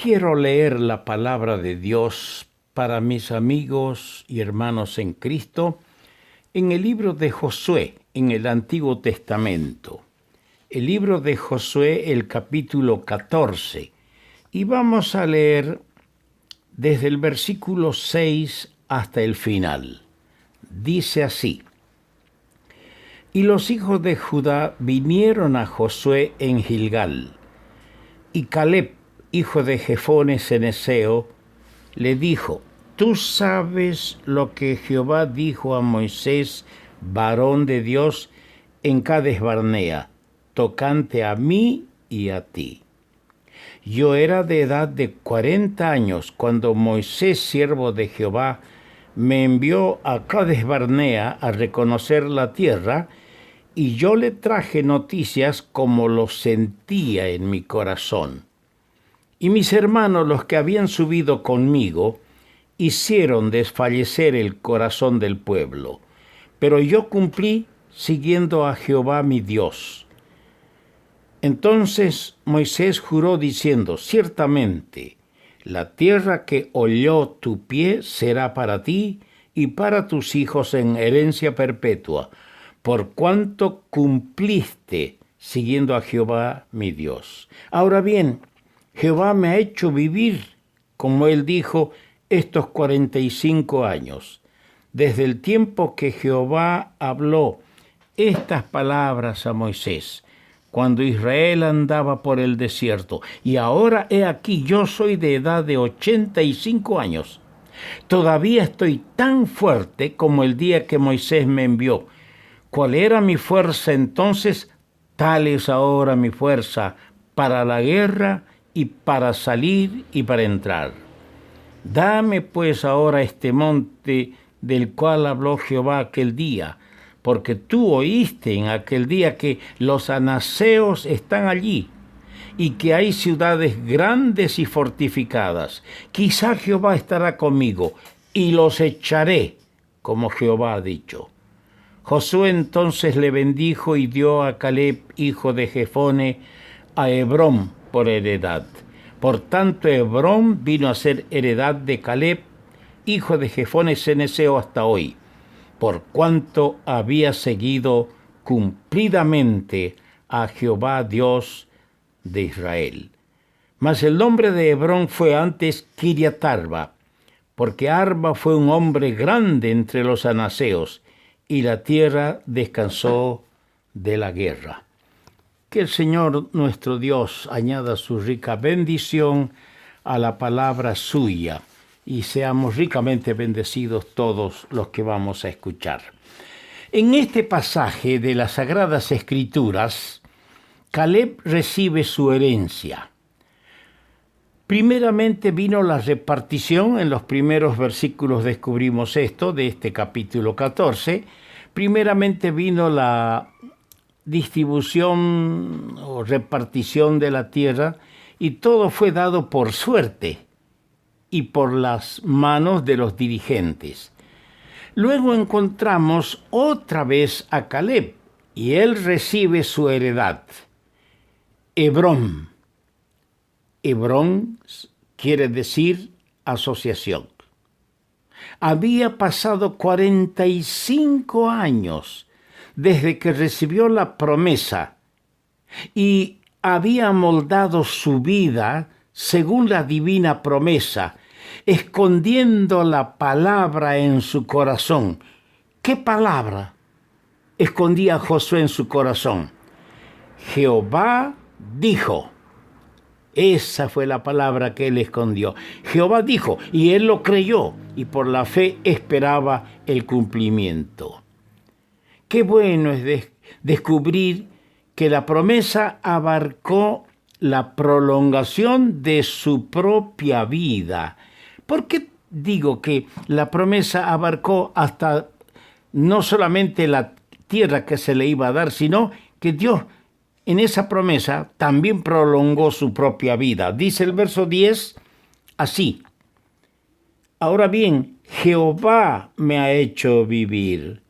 quiero leer la palabra de Dios para mis amigos y hermanos en Cristo en el libro de Josué, en el Antiguo Testamento. El libro de Josué, el capítulo 14. Y vamos a leer desde el versículo 6 hasta el final. Dice así: Y los hijos de Judá vinieron a Josué en Gilgal, y Caleb, hijo de Jefone ceneseo, le dijo: Tú sabes lo que Jehová dijo a Moisés, varón de Dios, en Cades Barnea, tocante a mí y a ti. Yo era de edad de 40 años cuando Moisés, siervo de Jehová, me envió a Cades Barnea a reconocer la tierra, y yo le traje noticias como lo sentía en mi corazón. Y mis hermanos, los que habían subido conmigo, hicieron desfallecer el corazón del pueblo. Pero yo cumplí siguiendo a Jehová mi Dios. Entonces Moisés juró diciendo: Ciertamente, la tierra que holló tu pie será para ti y para tus hijos en herencia perpetua, por cuanto cumpliste siguiendo a Jehová mi Dios. Ahora bien, Jehová me ha hecho vivir, como él dijo, estos 45 años, desde el tiempo que Jehová habló estas palabras a Moisés, cuando Israel andaba por el desierto. Y ahora he aquí, yo soy de edad de 85 años. Todavía estoy tan fuerte como el día que Moisés me envió. ¿Cuál era mi fuerza entonces? Tal es ahora mi fuerza para la guerra y para salir y para entrar. Dame pues ahora este monte del cual habló Jehová aquel día, porque tú oíste en aquel día que los anaseos están allí y que hay ciudades grandes y fortificadas. Quizá Jehová estará conmigo y los echaré, como Jehová ha dicho. Josué entonces le bendijo y dio a Caleb, hijo de Jefone, a Hebrón por heredad. Por tanto, Hebrón vino a ser heredad de Caleb, hijo de Jefone ceneseo, hasta hoy, por cuanto había seguido cumplidamente a Jehová Dios de Israel. Mas el nombre de Hebrón fue antes Kiriat Arba, porque Arba fue un hombre grande entre los anaseos, y la tierra descansó de la guerra. Que el Señor nuestro Dios añada su rica bendición a la palabra suya y seamos ricamente bendecidos todos los que vamos a escuchar. En este pasaje de las Sagradas Escrituras, Caleb recibe su herencia. Primeramente vino la repartición. En los primeros versículos descubrimos esto de este capítulo 14. Primeramente vino la distribución o repartición de la tierra, y todo fue dado por suerte y por las manos de los dirigentes. Luego encontramos otra vez a Caleb, y él recibe su heredad. Hebrón. Hebrón quiere decir asociación. Había pasado 45 años desde que recibió la promesa y había moldado su vida según la divina promesa, escondiendo la palabra en su corazón. ¿Qué palabra escondía Josué en su corazón? Jehová dijo. Esa fue la palabra que él escondió. Jehová dijo, y él lo creyó, y por la fe esperaba el cumplimiento. Qué bueno es descubrir que la promesa abarcó la prolongación de su propia vida. ¿Por qué digo que la promesa abarcó hasta no solamente la tierra que se le iba a dar, sino que Dios en esa promesa también prolongó su propia vida? Dice el verso 10 así: Ahora bien, Jehová me ha hecho vivir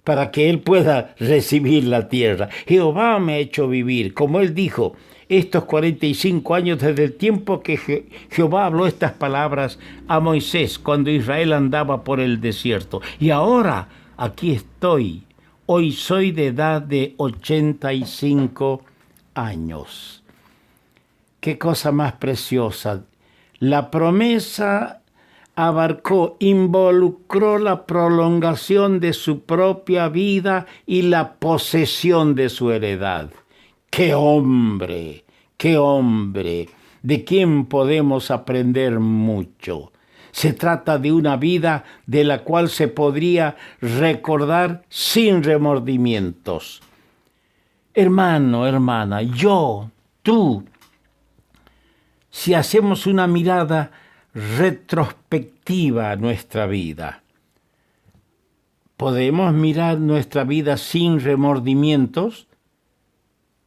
para que él pueda recibir la tierra. Jehová me ha hecho vivir, como él dijo, estos 45 años desde el tiempo que Jehová habló estas palabras a Moisés cuando Israel andaba por el desierto. Y ahora aquí estoy. Hoy soy de edad de 85 años. Qué cosa más preciosa. La promesa involucró la prolongación de su propia vida y la posesión de su heredad. ¡Qué hombre! ¡Qué hombre! De quien podemos aprender mucho. Se trata de una vida de la cual se podría recordar sin remordimientos. Hermano, hermana, yo, tú, si hacemos una mirada retrospectiva a nuestra vida, ¿podemos mirar nuestra vida sin remordimientos?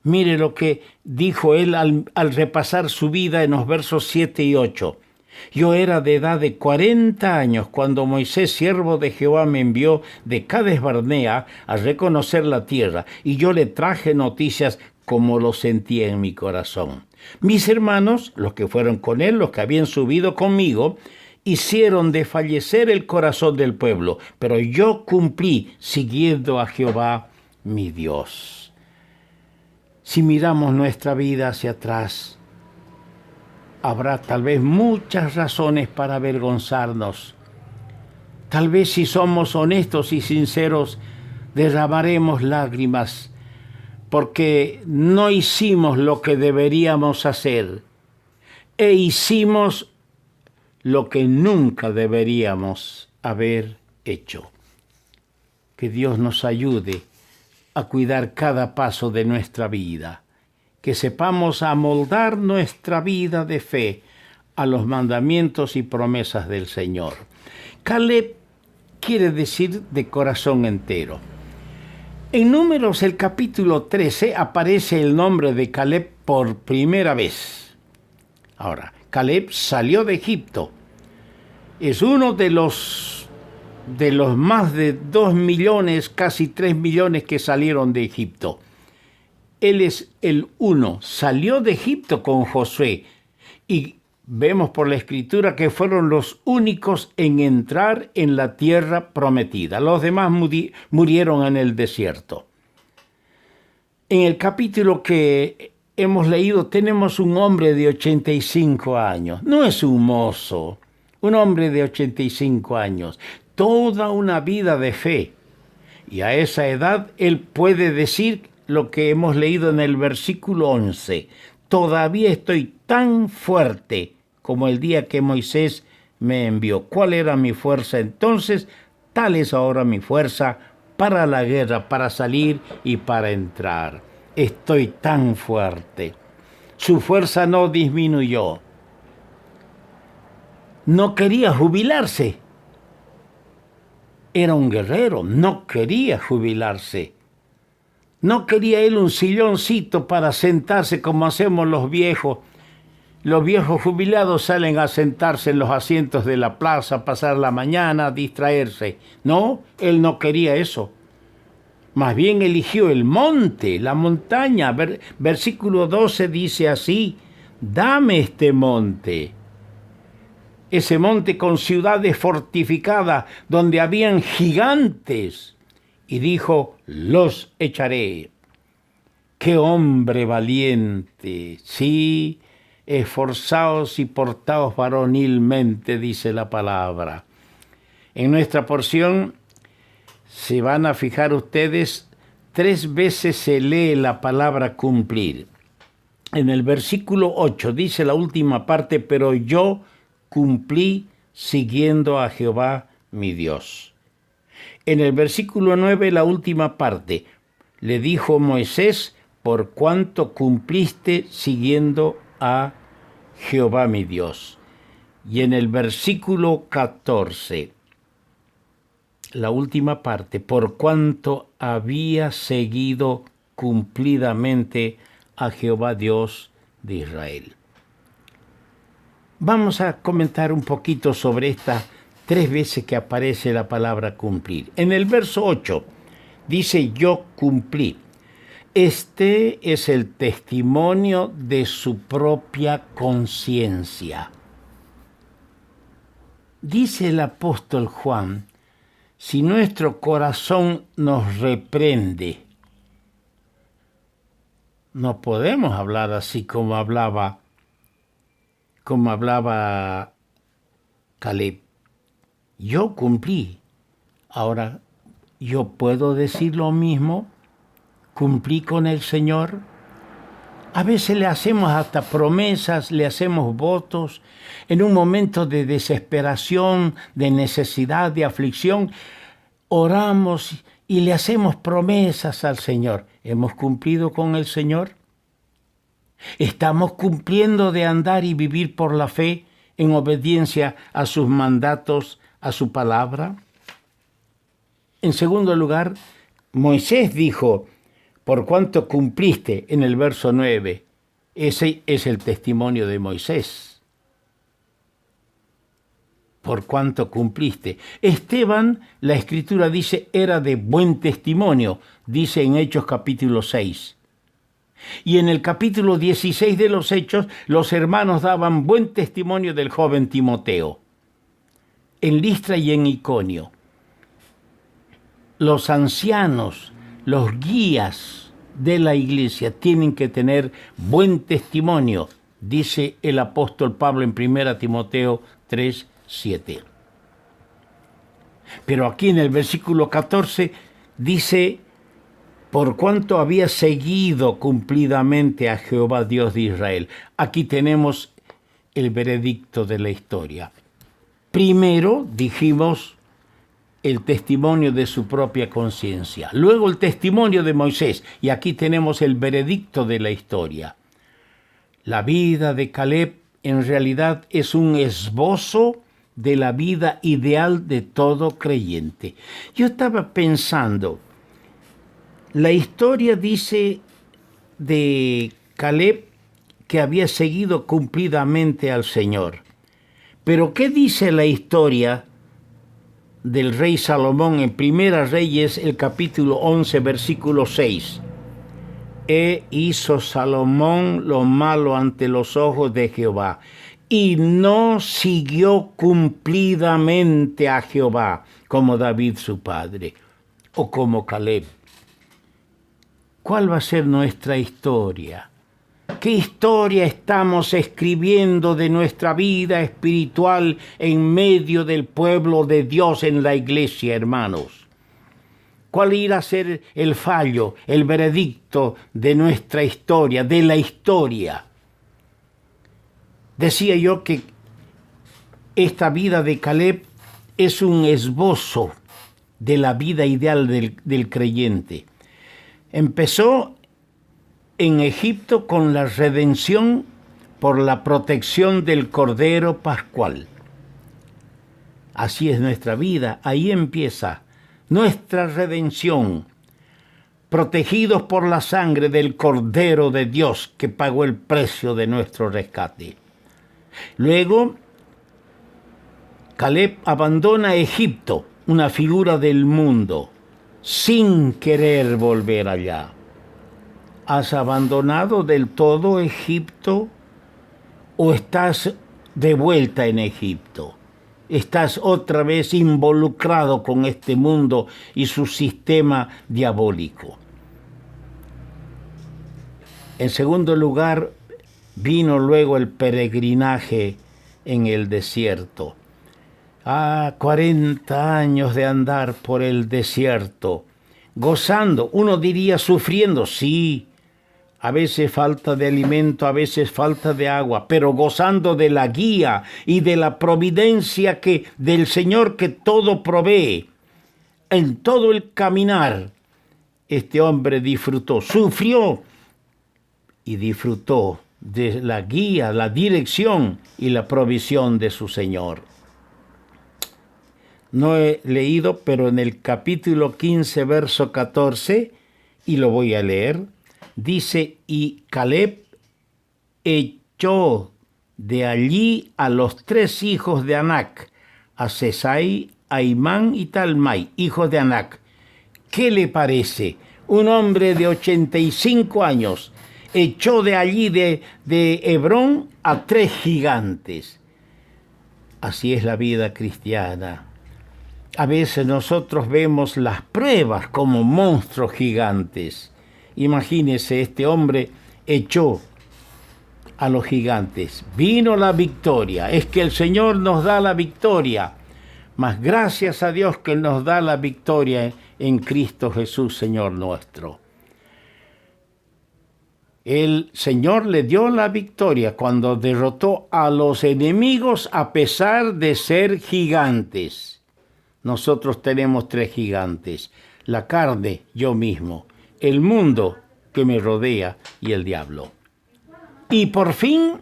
Mire lo que dijo él al repasar su vida en los versos 7 y 8. Yo era de edad de 40 años cuando Moisés, siervo de Jehová, me envió de Cades Barnea a reconocer la tierra, y yo le traje noticias como lo sentía en mi corazón. Mis hermanos, los que fueron con él, los que habían subido conmigo, hicieron desfallecer el corazón del pueblo, pero yo cumplí siguiendo a Jehová mi Dios. Si miramos nuestra vida hacia atrás, habrá tal vez muchas razones para avergonzarnos. Tal vez si somos honestos y sinceros, derramaremos lágrimas porque no hicimos lo que deberíamos hacer e hicimos lo que nunca deberíamos haber hecho. Que Dios nos ayude a cuidar cada paso de nuestra vida, que sepamos amoldar nuestra vida de fe a los mandamientos y promesas del Señor. Caleb quiere decir de corazón entero. En Números, el capítulo 13, aparece el nombre de Caleb por primera vez. Ahora, Caleb salió de Egipto. Es uno de los más de 2 millones, casi 3 millones que salieron de Egipto. Él es el uno. Salió de Egipto con Josué. Y vemos por la Escritura que fueron los únicos en entrar en la tierra prometida. Los demás murieron en el desierto. En el capítulo que hemos leído tenemos un hombre de 85 años. No es un mozo, un hombre de 85 años. Toda una vida de fe. Y a esa edad él puede decir lo que hemos leído en el versículo 11. Todavía estoy tan fuerte como el día que Moisés me envió. ¿Cuál era mi fuerza entonces? Tal es ahora mi fuerza para la guerra, para salir y para entrar. Estoy tan fuerte. Su fuerza no disminuyó. No quería jubilarse. Era un guerrero, no quería jubilarse. No quería él un silloncito para sentarse como hacemos los viejos. Los viejos jubilados salen a sentarse en los asientos de la plaza, pasar la mañana, distraerse. No, él no quería eso. Más bien eligió el monte, la montaña. Versículo 12 dice así: dame este monte. Ese monte con ciudades fortificadas, donde habían gigantes. Y dijo: los echaré. ¡Qué hombre valiente! Sí, esforzaos y portaos varonilmente, dice la palabra. En nuestra porción, se van a fijar ustedes, 3 veces se lee la palabra cumplir. En el versículo 8 dice la última parte: pero yo cumplí siguiendo a Jehová mi Dios. En el versículo 9, la última parte, le dijo Moisés: por cuanto cumpliste siguiendo a Jehová mi Dios. Y en el versículo 14, la última parte: por cuanto había seguido cumplidamente a Jehová Dios de Israel. Vamos a comentar un poquito sobre estas 3 veces que aparece la palabra cumplir. En el verso 8 dice: yo cumplí. Este es el testimonio de su propia conciencia. Dice el apóstol Juan, si nuestro corazón nos reprende, no podemos hablar así como hablaba Caleb. Yo cumplí. Ahora, ¿yo puedo decir lo mismo? ¿Cumplí con el Señor? A veces le hacemos hasta promesas, le hacemos votos. En un momento de desesperación, de necesidad, de aflicción, oramos y le hacemos promesas al Señor. ¿Hemos cumplido con el Señor? ¿Estamos cumpliendo de andar y vivir por la fe en obediencia a sus mandatos, a su palabra? En segundo lugar, Moisés dijo, por cuanto cumpliste, en el verso 9, ese es el testimonio de Moisés. Por cuanto cumpliste. Esteban, la Escritura dice, era de buen testimonio, dice en Hechos capítulo 6. Y en el capítulo 16 de los Hechos, los hermanos daban buen testimonio del joven Timoteo. En Listra y en Iconio. Los ancianos, los guías de la iglesia tienen que tener buen testimonio, dice el apóstol Pablo en 1 Timoteo 3:7. Pero aquí en el versículo 14 dice, por cuanto había seguido cumplidamente a Jehová Dios de Israel. Aquí tenemos el veredicto de la historia. Primero dijimos el testimonio de su propia conciencia. Luego el testimonio de Moisés. Y aquí tenemos el veredicto de la historia. La vida de Caleb en realidad es un esbozo de la vida ideal de todo creyente. Yo estaba pensando, la historia dice de Caleb que había seguido cumplidamente al Señor. Pero ¿qué dice la historia del rey Salomón en Primera Reyes, el capítulo 11, versículo 6? E hizo Salomón lo malo ante los ojos de Jehová, y no siguió cumplidamente a Jehová, como David su padre, o como Caleb. ¿Cuál va a ser nuestra historia? ¿Qué historia estamos escribiendo de nuestra vida espiritual en medio del pueblo de Dios en la iglesia, hermanos? ¿Cuál irá a ser el fallo, el veredicto de nuestra historia, de la historia? Decía yo que esta vida de Caleb es un esbozo de la vida ideal del creyente. Empezó en Egipto con la redención por la protección del Cordero Pascual. Así es nuestra vida, ahí empieza nuestra redención, protegidos por la sangre del Cordero de Dios que pagó el precio de nuestro rescate. Luego, Caleb abandona Egipto, una figura del mundo, sin querer volver allá. ¿Has abandonado del todo Egipto o estás de vuelta en Egipto? ¿Estás otra vez involucrado con este mundo y su sistema diabólico? En segundo lugar, vino luego el peregrinaje en el desierto. 40 años de andar por el desierto, gozando, uno diría sufriendo, sí, a veces falta de alimento, a veces falta de agua, pero gozando de la guía y de la providencia del Señor que todo provee. En todo el caminar, este hombre disfrutó, sufrió y disfrutó de la guía, la dirección y la provisión de su Señor. No he leído, pero en el capítulo 15, verso 14, y lo voy a leer, dice, y Caleb echó de allí a los 3 hijos de Anac, a Sesai, a Imán y Talmai, hijos de Anac. ¿Qué le parece? un hombre de 85 años, echó de allí de Hebrón a 3 gigantes. Así es la vida cristiana. A veces nosotros vemos las pruebas como monstruos gigantes. Imagínese, este hombre echó a los gigantes. Vino la victoria. Es que el Señor nos da la victoria. Mas gracias a Dios que nos da la victoria en Cristo Jesús, Señor nuestro. El Señor le dio la victoria cuando derrotó a los enemigos a pesar de ser gigantes. Nosotros tenemos 3 gigantes: la carne, yo mismo, el mundo que me rodea y el diablo. Y por fin,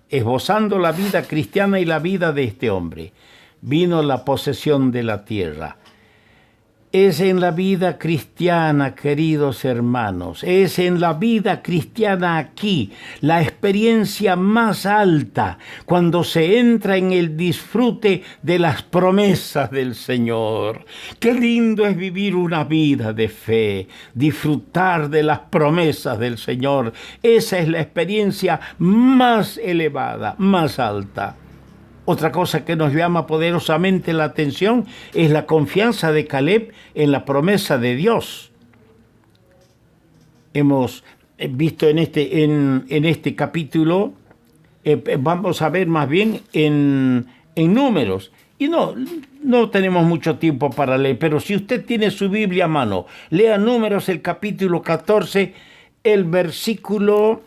esbozando la vida cristiana y la vida de este hombre, vino la posesión de la tierra. Es en la vida cristiana, queridos hermanos, es en la vida cristiana aquí la experiencia más alta, cuando se entra en el disfrute de las promesas del Señor. Qué lindo es vivir una vida de fe, disfrutar de las promesas del Señor. Esa es la experiencia más elevada, más alta. Otra cosa que nos llama poderosamente la atención es la confianza de Caleb en la promesa de Dios. Hemos visto en este capítulo, vamos a ver más bien en Números. Y no tenemos mucho tiempo para leer, pero si usted tiene su Biblia a mano, lea Números, el capítulo 14, el versículo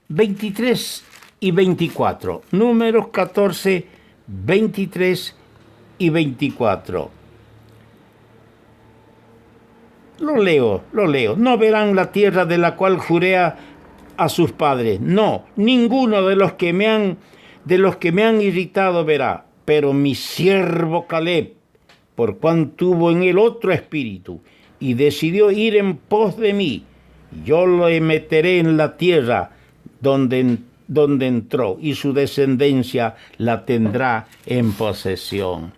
23 y 24. Números 14, 23 y 24. Lo leo. No verán la tierra de la cual juré a sus padres. No, ninguno de los que me han irritado verá. Pero mi siervo Caleb, por cuanto tuvo en él otro espíritu y decidió ir en pos de mí, yo lo meteré en la tierra donde entró, y su descendencia la tendrá en posesión.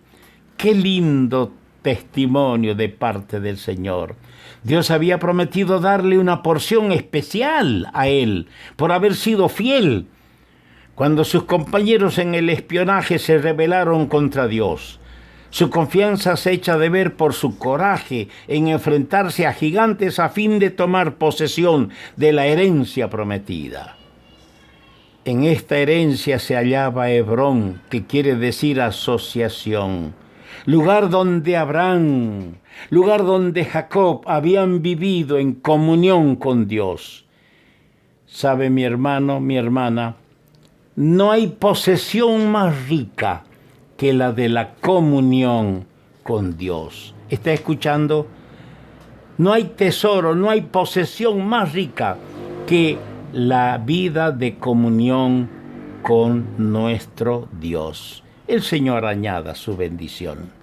Qué lindo testimonio de parte del Señor. Dios había prometido darle una porción especial a él por haber sido fiel cuando sus compañeros en el espionaje se rebelaron contra Dios. Su confianza se echa de ver por su coraje en enfrentarse a gigantes a fin de tomar posesión de la herencia prometida. En esta herencia se hallaba Hebrón, que quiere decir asociación, lugar donde Abraham, lugar donde Jacob habían vivido en comunión con Dios. ¿Sabe, mi hermano, mi hermana? No hay posesión más rica que la de la comunión con Dios. ¿Está escuchando? No hay tesoro, no hay posesión más rica que la vida de comunión con nuestro Dios. El Señor añada su bendición.